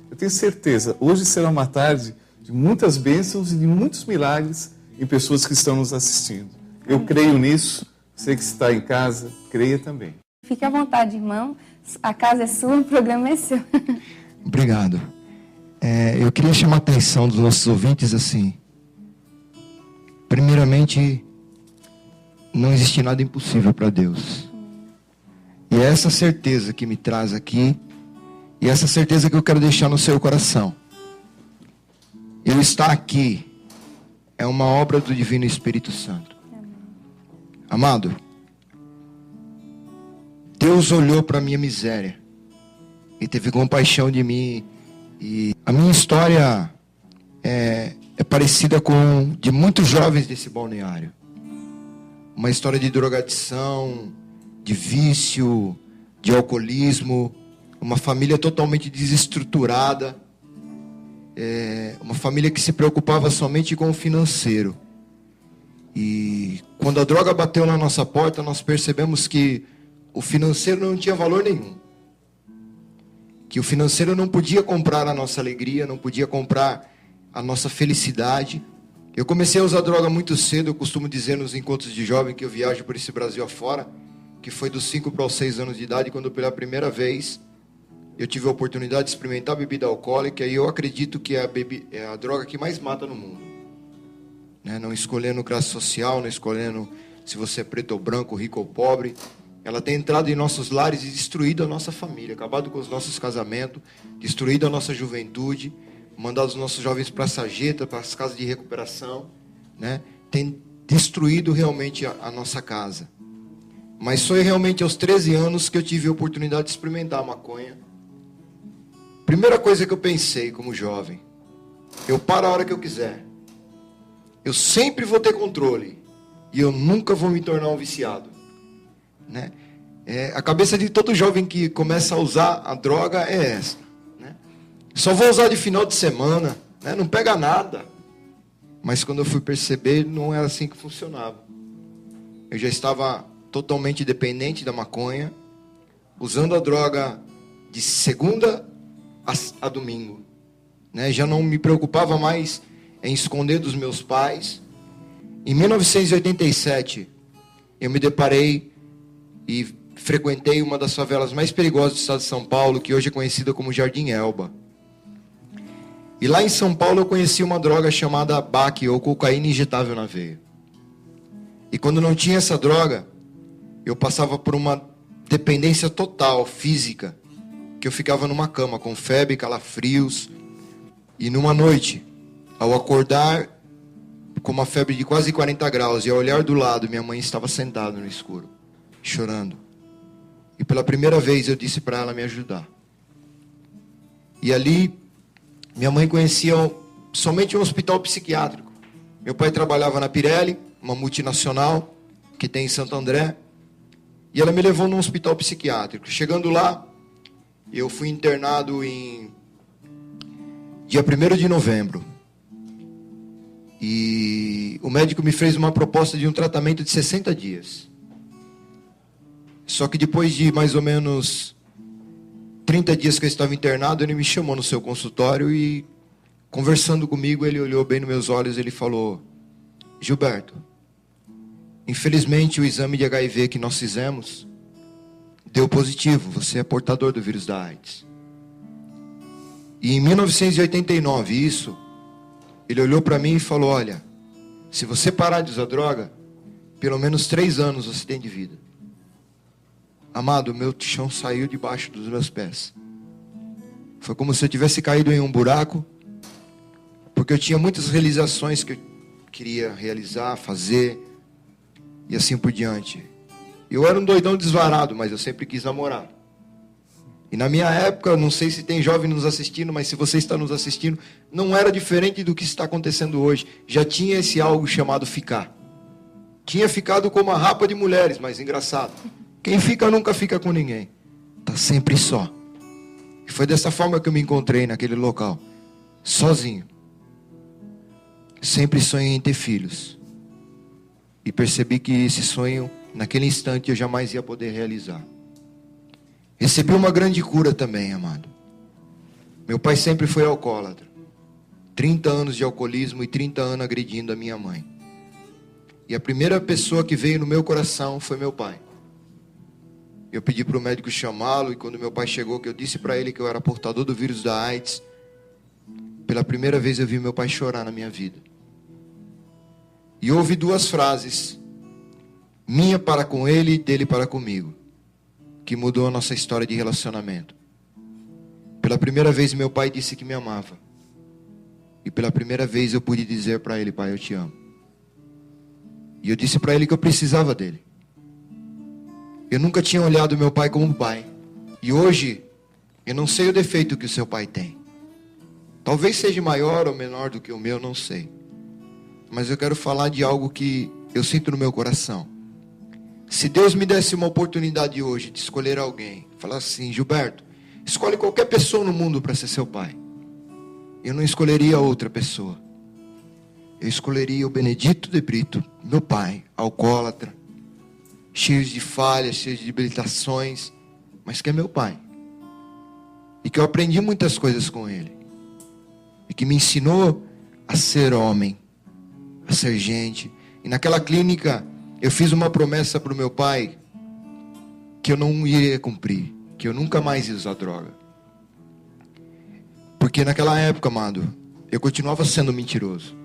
Eu tenho certeza, hoje será uma tarde de muitas bênçãos e de muitos milagres em pessoas que estão nos assistindo. Eu creio nisso, você que está em casa, creia também. Fique à vontade, irmão. A casa é sua, o programa é seu. Obrigado. Eu queria chamar a atenção dos nossos ouvintes assim. Primeiramente, não existe nada impossível para Deus. E é essa certeza que me traz aqui, e essa certeza que eu quero deixar no seu coração. Eu estar aqui é uma obra do Divino Espírito Santo. Amado, Deus olhou para a minha miséria e teve compaixão de mim. E a minha história é parecida com de muitos jovens desse balneário. Uma história de drogadição, de vício, de alcoolismo, uma família totalmente desestruturada, uma família que se preocupava somente com o financeiro. E quando a droga bateu na nossa porta, nós percebemos que o financeiro não tinha valor nenhum. Que o financeiro não podia comprar a nossa alegria, não podia comprar a nossa felicidade. Eu comecei a usar droga muito cedo. Eu costumo dizer nos encontros de jovem que eu viajo por esse Brasil afora, que foi dos 5 para os 6 anos de idade, quando pela primeira vez eu tive a oportunidade de experimentar a bebida alcoólica. E eu acredito que é a droga que mais mata no mundo, né? Não escolhendo classe social, não escolhendo se você é preto ou branco, rico ou pobre. Ela tem entrado em nossos lares e destruído a nossa família, acabado com os nossos casamentos, destruído a nossa juventude, mandado os nossos jovens para a sarjeta, para as casas de recuperação, né? Tem destruído realmente a nossa casa. Mas foi realmente aos 13 anos que eu tive a oportunidade de experimentar a maconha. Primeira coisa que eu pensei como jovem: eu paro a hora que eu quiser. Eu sempre vou ter controle. E eu nunca vou me tornar um viciado, né? A cabeça de todo jovem que começa a usar a droga é essa, né? Só vou usar de final de semana, né? Não pega nada. Mas quando eu fui perceber, não era assim que funcionava. Eu já estava totalmente dependente da maconha, usando a droga de segunda a domingo, né? Já não me preocupava mais em esconder dos meus pais. Em 1987, eu me deparei e frequentei uma das favelas mais perigosas do estado de São Paulo, que hoje é conhecida como Jardim Elba. E lá em São Paulo eu conheci uma droga chamada BAC, ou cocaína injetável na veia. E quando não tinha essa droga, eu passava por uma dependência total, física, que eu ficava numa cama com febre, calafrios. E numa noite, ao acordar com uma febre de quase 40 graus e ao olhar do lado, minha mãe estava sentada no escuro, chorando. E pela primeira vez eu disse para ela me ajudar. E ali, minha mãe conhecia somente um hospital psiquiátrico. Meu pai trabalhava na Pirelli, uma multinacional que tem em Santo André. E ela me levou num hospital psiquiátrico. Chegando lá, eu fui internado em dia 1º de novembro. E o médico me fez uma proposta de um tratamento de 60 dias. Só que depois de mais ou menos 30 dias que eu estava internado, ele me chamou no seu consultório e, conversando comigo, ele olhou bem nos meus olhos e ele falou: Gilberto, infelizmente o exame de HIV que nós fizemos deu positivo, você é portador do vírus da AIDS. E em 1989, ele olhou para mim e falou: olha, se você parar de usar droga, pelo menos 3 anos você tem de vida. Amado, meu chão saiu debaixo dos meus pés. Foi como se eu tivesse caído em um buraco, porque eu tinha muitas realizações que eu queria realizar, fazer, e assim por diante. Eu era um doidão desvarado, mas eu sempre quis namorar. E na minha época, não sei se tem jovem nos assistindo, mas se você está nos assistindo, não era diferente do que está acontecendo hoje. Já tinha esse algo chamado ficar. Tinha ficado como a rapa de mulheres, mas engraçado. Quem fica nunca fica com ninguém. Está sempre só. E foi dessa forma que eu me encontrei naquele local. Sozinho. Sempre sonhei em ter filhos. E percebi que esse sonho, naquele instante, eu jamais ia poder realizar. Recebi uma grande cura também, amado. Meu pai sempre foi alcoólatra. 30 anos de alcoolismo e 30 anos agredindo a minha mãe. E a primeira pessoa que veio no meu coração foi meu pai. Eu pedi para o médico chamá-lo, e quando meu pai chegou, que eu disse para ele que eu era portador do vírus da AIDS, pela primeira vez eu vi meu pai chorar na minha vida. E ouvi duas frases, minha para com ele e dele para comigo, que mudou a nossa história de relacionamento. Pela primeira vez meu pai disse que me amava. E pela primeira vez eu pude dizer para ele: pai, eu te amo. E eu disse para ele que eu precisava dele. Eu nunca tinha olhado meu pai como pai. E hoje, eu não sei o defeito que o seu pai tem. Talvez seja maior ou menor do que o meu, não sei. Mas eu quero falar de algo que eu sinto no meu coração. Se Deus me desse uma oportunidade hoje de escolher alguém, falar assim: Gilberto, escolhe qualquer pessoa no mundo para ser seu pai. Eu não escolheria outra pessoa. Eu escolheria o Benedito de Brito, meu pai, alcoólatra, cheio de falhas, cheio de debilitações, mas que é meu pai. E que eu aprendi muitas coisas com ele. E que me ensinou a ser homem, a ser gente. E naquela clínica, eu fiz uma promessa para o meu pai que eu não iria cumprir, que eu nunca mais ia usar droga. Porque naquela época, amado, eu continuava sendo mentiroso,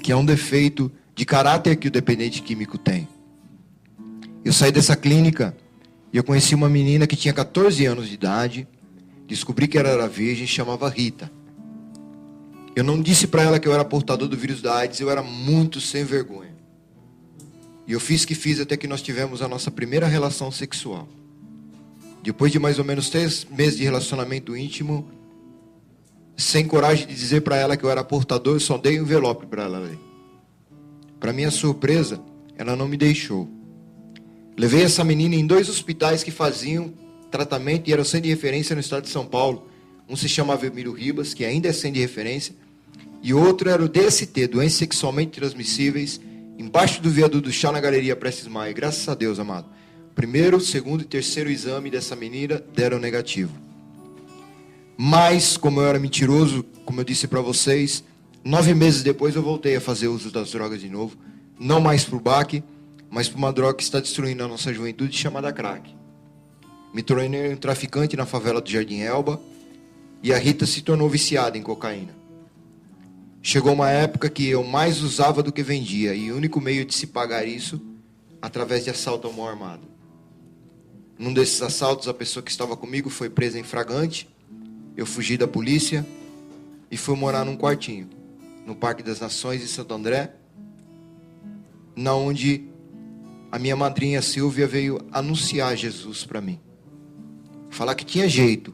que é um defeito de caráter que o dependente químico tem. Eu saí dessa clínica e eu conheci uma menina que tinha 14 anos de idade, descobri que ela era virgem, chamava Rita. Eu não disse para ela que eu era portador do vírus da AIDS, eu era muito sem vergonha. E eu fiz até que nós tivemos a nossa primeira relação sexual. Depois de mais ou menos 3 meses de relacionamento íntimo, sem coragem de dizer para ela que eu era portador, eu só dei um envelope para ela ler. Para minha surpresa, ela não me deixou. Levei essa menina em 2 hospitais que faziam tratamento e eram sem de referência no estado de São Paulo. Um se chamava Emílio Ribas, que ainda é sem de referência, e outro era o DST, Doenças Sexualmente Transmissíveis, embaixo do viaduto do Chá, na Galeria Prestes Maia. Graças a Deus, amado. Primeiro, segundo e terceiro exame dessa menina deram negativo. Mas, como eu era mentiroso, como eu disse para vocês, 9 meses depois eu voltei a fazer uso das drogas de novo. Não mais para o baque, mas para uma droga que está destruindo a nossa juventude, chamada crack. Me tornei um traficante na favela do Jardim Elba, e a Rita se tornou viciada em cocaína. Chegou uma época que eu mais usava do que vendia, e o único meio de se pagar isso, através de assalto à mão armada. Num desses assaltos, a pessoa que estava comigo foi presa em flagrante. Eu fugi da polícia e fui morar num quartinho, no Parque das Nações, em Santo André, na onde a minha madrinha Silvia veio anunciar Jesus para mim. Falar que tinha jeito,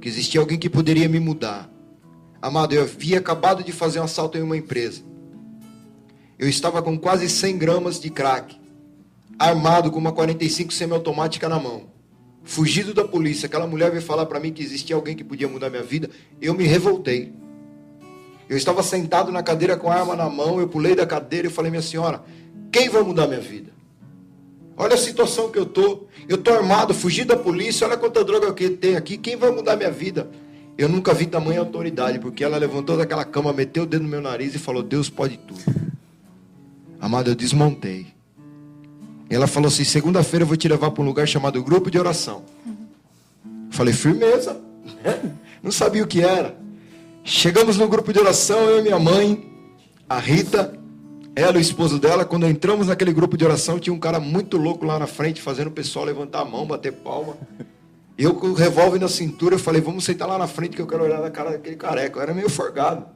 que existia alguém que poderia me mudar. Amado, eu havia acabado de fazer um assalto em uma empresa. Eu estava com quase 100 gramas de crack, armado com uma 45 semiautomática na mão. Fugido da polícia, aquela mulher veio falar para mim que existia alguém que podia mudar minha vida. Eu me revoltei. Eu estava sentado na cadeira com a arma na mão, eu pulei da cadeira e falei: minha senhora, quem vai mudar minha vida? Olha a situação que eu estou armado, fugi da polícia, olha quanta droga que tem aqui, quem vai mudar minha vida? Eu nunca vi tamanha autoridade, porque ela levantou daquela cama, meteu o dedo no meu nariz e falou: Deus pode tudo. Amado, eu desmontei. Ela falou assim: segunda-feira eu vou te levar para um lugar chamado Grupo de Oração. Falei: firmeza. Não sabia o que era. Chegamos no grupo de oração, eu e minha mãe, a Rita, ela e o esposo dela. Quando entramos naquele grupo de oração, tinha um cara muito louco lá na frente, fazendo o pessoal levantar a mão, bater palma. Eu com o revólver na cintura, eu falei: vamos sentar lá na frente que eu quero olhar na cara daquele careca. Eu era meio forgado.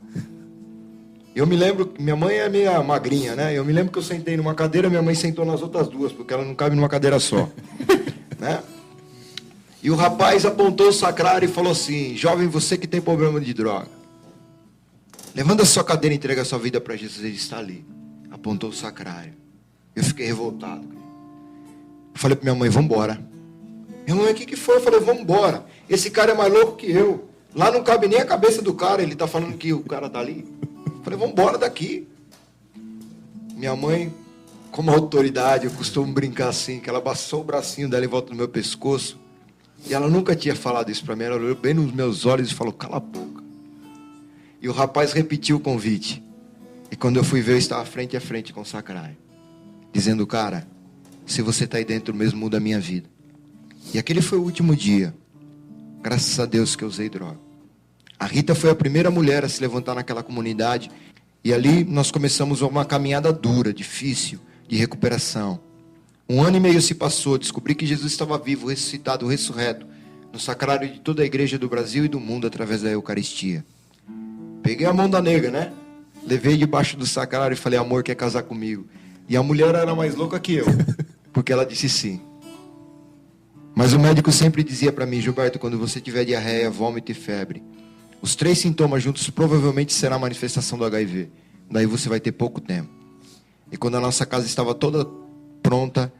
Eu me lembro, minha mãe é meio magrinha, né? Eu me lembro que eu sentei numa cadeira, minha mãe sentou nas outras 2, porque ela não cabe numa cadeira só. Né? E o rapaz apontou o sacrário e falou assim: jovem, você que tem problema de droga, levanta a sua cadeira e entrega a sua vida para Jesus, ele está ali. Apontou o sacrário. Eu fiquei revoltado. Eu falei para minha mãe: vamos embora. Minha mãe: o que foi? Eu falei: vamos embora. Esse cara é mais louco que eu. Lá não cabe nem a cabeça do cara, ele está falando que o cara está ali. Eu falei: vamos embora daqui. Minha mãe, como autoridade, eu costumo brincar assim, que ela passou o bracinho dela em volta do meu pescoço E ela nunca tinha falado isso para mim. Ela olhou bem nos meus olhos e falou, cala a boca. E o rapaz repetiu o convite. E quando eu fui ver, eu estava frente a frente com o Sakurai, dizendo, cara, se você está aí dentro mesmo, muda a minha vida. E aquele foi o último dia, graças a Deus, que eu usei droga. A Rita foi a primeira mulher a se levantar naquela comunidade. E ali nós começamos uma caminhada dura, difícil, de recuperação. 1 ano e meio se passou, descobri que Jesus estava vivo, ressuscitado, ressurreto, no sacrário de toda a igreja do Brasil e do mundo através da Eucaristia. Peguei a mão da nega, né? Levei debaixo do sacrário e falei, amor, quer casar comigo? E a mulher era mais louca que eu, porque ela disse sim. Mas o médico sempre dizia para mim, Gilberto, quando você tiver diarreia, vômito e febre, os 3 sintomas juntos provavelmente será a manifestação do HIV. Daí você vai ter pouco tempo. E quando a nossa casa estava toda pronta,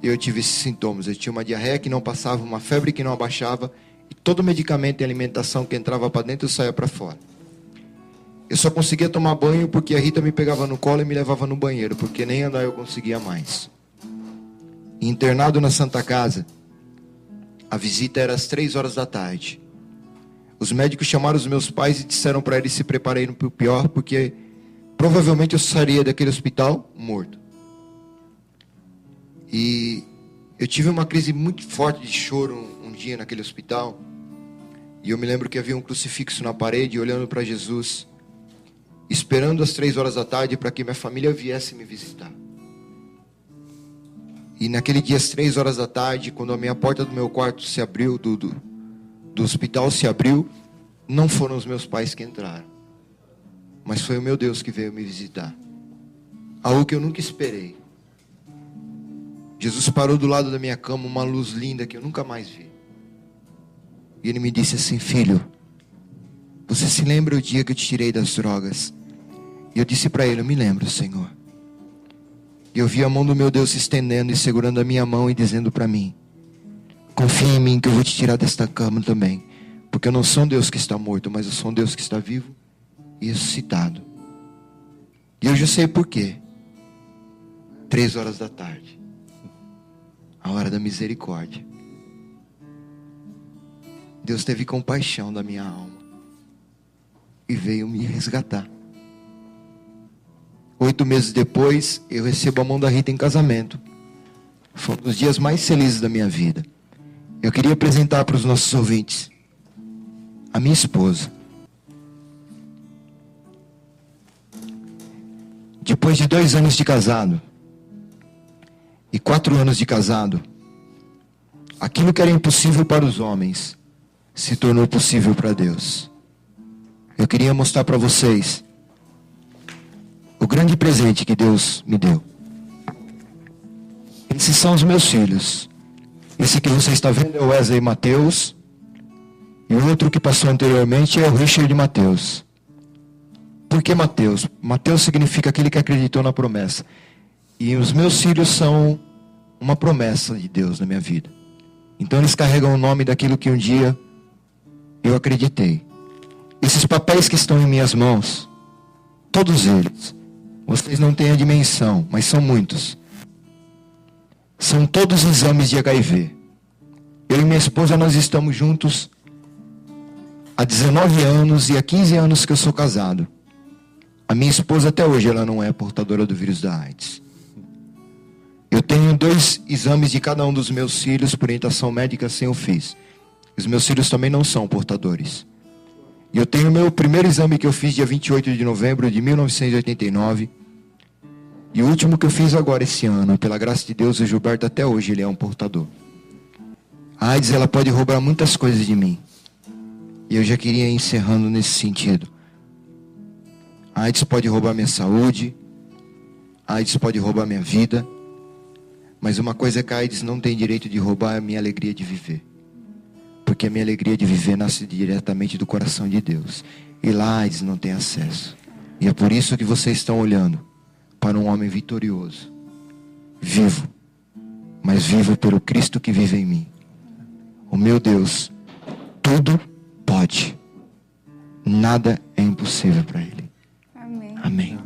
eu tive esses sintomas. Eu tinha uma diarreia que não passava, uma febre que não abaixava, e todo medicamento e alimentação que entrava para dentro saía para fora. Eu só conseguia tomar banho porque a Rita me pegava no colo e me levava no banheiro, porque nem andar eu conseguia mais. Internado na Santa Casa, a visita era às 3 horas da tarde. Os médicos chamaram os meus pais e disseram para eles se prepararem para o pior, porque provavelmente eu sairia daquele hospital morto. E eu tive uma crise muito forte de choro um dia naquele hospital. E eu me lembro que havia um crucifixo na parede, olhando para Jesus, esperando às 3 horas da tarde para que minha família viesse me visitar. E naquele dia, às 3 horas da tarde, quando a minha porta do meu quarto se abriu, do hospital se abriu, não foram os meus pais que entraram, mas foi o meu Deus que veio me visitar. Algo que eu nunca esperei. Jesus parou do lado da minha cama, uma luz linda que eu nunca mais vi. E ele me disse assim, filho, você se lembra o dia que eu te tirei das drogas? E eu disse para ele, eu me lembro, Senhor. E eu vi a mão do meu Deus se estendendo e segurando a minha mão e dizendo para mim, confia em mim que eu vou te tirar desta cama também. Porque eu não sou um Deus que está morto, mas eu sou um Deus que está vivo e ressuscitado. E eu já sei por quê. 3 horas da tarde. A hora da misericórdia. Deus teve compaixão da minha alma. E veio me resgatar. 8 meses depois, eu recebo a mão da Rita em casamento. Foi um dos dias mais felizes da minha vida. Eu queria apresentar para os nossos ouvintes a minha esposa. Depois de 2 anos de casado e 4 anos de casado, aquilo que era impossível para os homens se tornou possível para Deus. Eu queria mostrar para vocês o grande presente que Deus me deu. Esses são os meus filhos. Esse que você está vendo é o Wesley Mateus. E o outro que passou anteriormente é o Richard Mateus. Por que Mateus? Mateus significa aquele que acreditou na promessa. E os meus filhos são uma promessa de Deus na minha vida. Então eles carregam o nome daquilo que um dia eu acreditei. Esses papéis que estão em minhas mãos, todos eles, vocês não têm a dimensão, mas são muitos. São todos exames de HIV. Eu e minha esposa, nós estamos juntos há 19 anos e há 15 anos que eu sou casado. A minha esposa até hoje ela não é portadora do vírus da AIDS. Eu tenho 2 exames de cada um dos meus filhos por orientação médica sem eu fiz. Os meus filhos também não são portadores. E eu tenho o meu primeiro exame que eu fiz dia 28 de novembro de 1989. E o último que eu fiz agora esse ano, pela graça de Deus, o Gilberto até hoje ele é um portador. A AIDS ela pode roubar muitas coisas de mim. E eu já queria ir encerrando nesse sentido. A AIDS pode roubar minha saúde. A AIDS pode roubar minha vida. Mas uma coisa que a AIDS não tem direito de roubar é a minha alegria de viver. Porque a minha alegria de viver nasce diretamente do coração de Deus. E lá a AIDS não tem acesso. E é por isso que vocês estão olhando para um homem vitorioso. Vivo. Mas vivo pelo Cristo que vive em mim. O meu Deus, tudo pode. Nada é impossível para Ele. Amém. Amém.